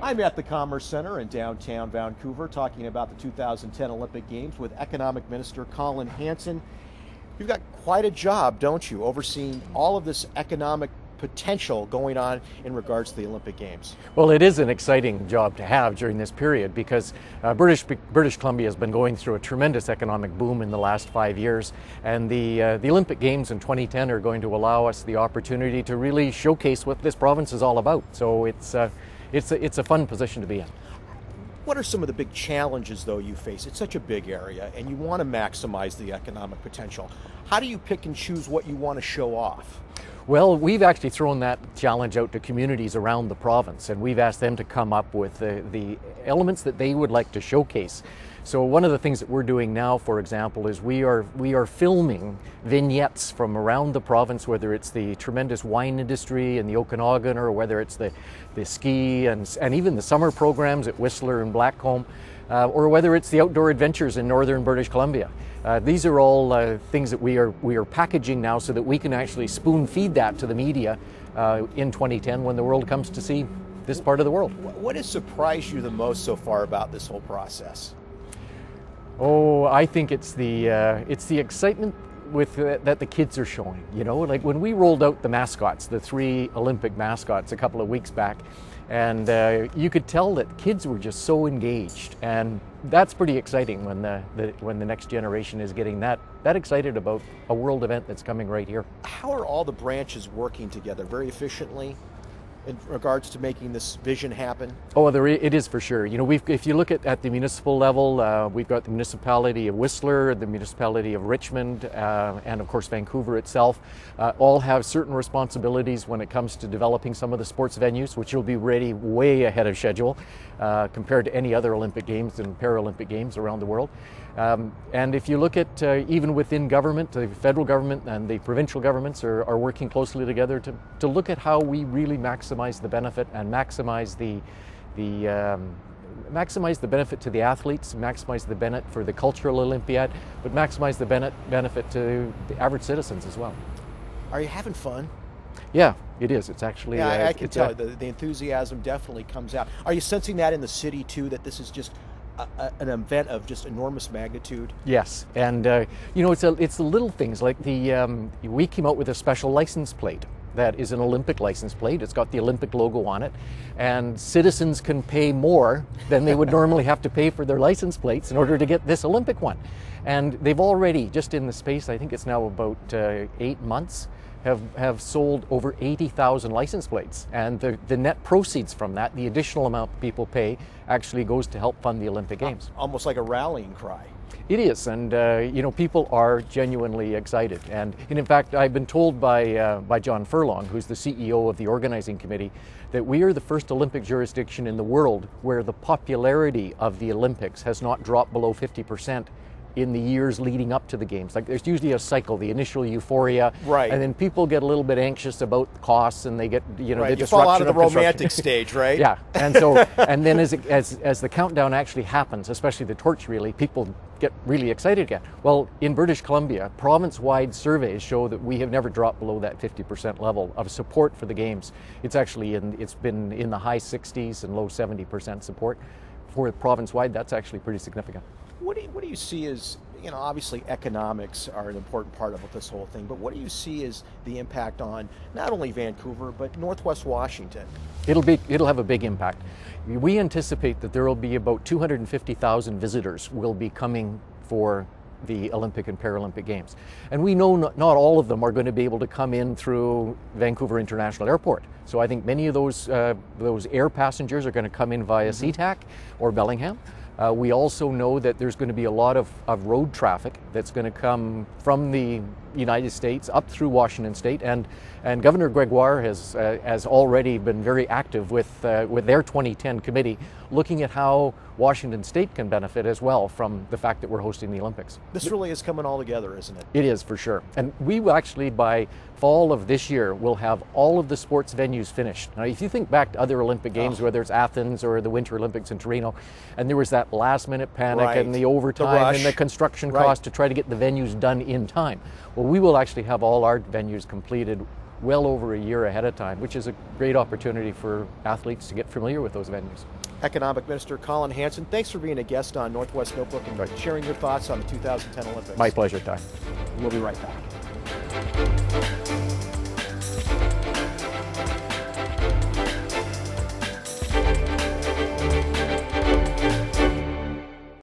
I'm at the Commerce Center in downtown Vancouver talking about the 2010 Olympic Games with Economic Minister Colin Hansen. You've got quite a job, don't you, overseeing all of this economic potential going on in regards to the Olympic Games? Well, it is an exciting job to have during this period because British Columbia has been going through a tremendous economic boom in the last 5 years, and the Olympic Games in 2010 are going to allow us the opportunity to really showcase what this province is all about. So it's a fun position to be in. What are some of the big challenges, though, you face? It's such a big area, and you want to maximize the economic potential. How do you pick and choose what you want to show off? Well, we've actually thrown that challenge out to communities around the province, and we've asked them to come up with the elements that they would like to showcase. So one of the things that we're doing now, for example, is we are filming vignettes from around the province, whether it's the tremendous wine industry in the Okanagan, or whether it's the ski and even the summer programs at Whistler and Blackcomb, or whether it's the outdoor adventures in northern British Columbia. These are all things that we are packaging now so that we can actually spoon feed that to the media in 2010 when the world comes to see this part of the world. What has surprised you the most so far about this whole process? Oh, I think it's the excitement that the kids are showing. You know, like when we rolled out the mascots, the 3 Olympic mascots a couple of weeks back, and you could tell that kids were just so engaged, and that's pretty exciting when the next generation is getting that excited about a world event that's coming right here. How are all the branches working together? Very efficiently in regards to making this vision happen? Oh, it is for sure. You know, if you look at the municipal level, we've got the municipality of Whistler, the municipality of Richmond, and of course Vancouver itself, all have certain responsibilities when it comes to developing some of the sports venues, which will be ready way ahead of schedule compared to any other Olympic Games and Paralympic Games around the world. And if you look at even within government, the federal government and the provincial governments are working closely together to look at how we really maximize the benefit and maximize the benefit to the athletes, maximize the benefit for the cultural Olympiad, but maximize the benefit to the average citizens as well. Are you having fun? Yeah, it is. It's actually... Yeah, I can tell. The enthusiasm definitely comes out. Are you sensing that in the city too, that this is just an event of just enormous magnitude? Yes, and you know, it's the little things like we came out with a special license plate that is an Olympic license plate. It's got the Olympic logo on it, and citizens can pay more than they would normally have to pay for their license plates in order to get this Olympic one. And they've already, just in the space, I think it's now about 8 months, have sold over 80,000 license plates. And the net proceeds from that, the additional amount people pay, actually goes to help fund the Olympic Games. Almost like a rallying cry. It is, and you know, people are genuinely excited. And in fact, I've been told by John Furlong, who's the CEO of the organizing committee, that we are the first Olympic jurisdiction in the world where the popularity of the Olympics has not dropped below 50% in the years leading up to the games. Like, there's usually a cycle, the initial euphoria, right, and then people get a little bit anxious about costs, and they get, you know, right, the you fall out of the construction. romantic stage, right? Yeah, and so and then as the countdown actually happens, especially the torch relay, people get really excited again. Well, in British Columbia, province-wide surveys show that we have never dropped below that 50% level of support for the games. It's actually it's been in the high 60s and low 70% support for province-wide. That's actually pretty significant. What do you see as, you know, obviously economics are an important part of this whole thing, but what do you see as the impact on not only Vancouver, but Northwest Washington? It'll have a big impact. We anticipate that there will be about 250,000 visitors will be coming for the Olympic and Paralympic Games. And we know not all of them are going to be able to come in through Vancouver International Airport. So I think many of those air passengers are going to come in via SeaTac or Bellingham. We also know that there's going to be a lot of road traffic that's going to come from the United States up through Washington State, and Governor Gregoire has already been very active with their 2010 committee, looking at how Washington State can benefit as well from the fact that we're hosting the Olympics. This really is coming all together, isn't it? It is, for sure. And we will actually, by fall of this year, will have all of the sports venues finished. Now, if you think back to other Olympic Games, whether it's Athens or the Winter Olympics in Torino, and there was that last-minute panic, right, and the overtime and the construction cost right, to try to get the venues done in time. Well, we will actually have all our venues completed well over a year ahead of time, which is a great opportunity for athletes to get familiar with those venues. Economic Minister Colin Hansen, thanks for being a guest on Northwest Notebook and sharing your thoughts on the 2010 Olympics. My pleasure, Ty. We'll be right back.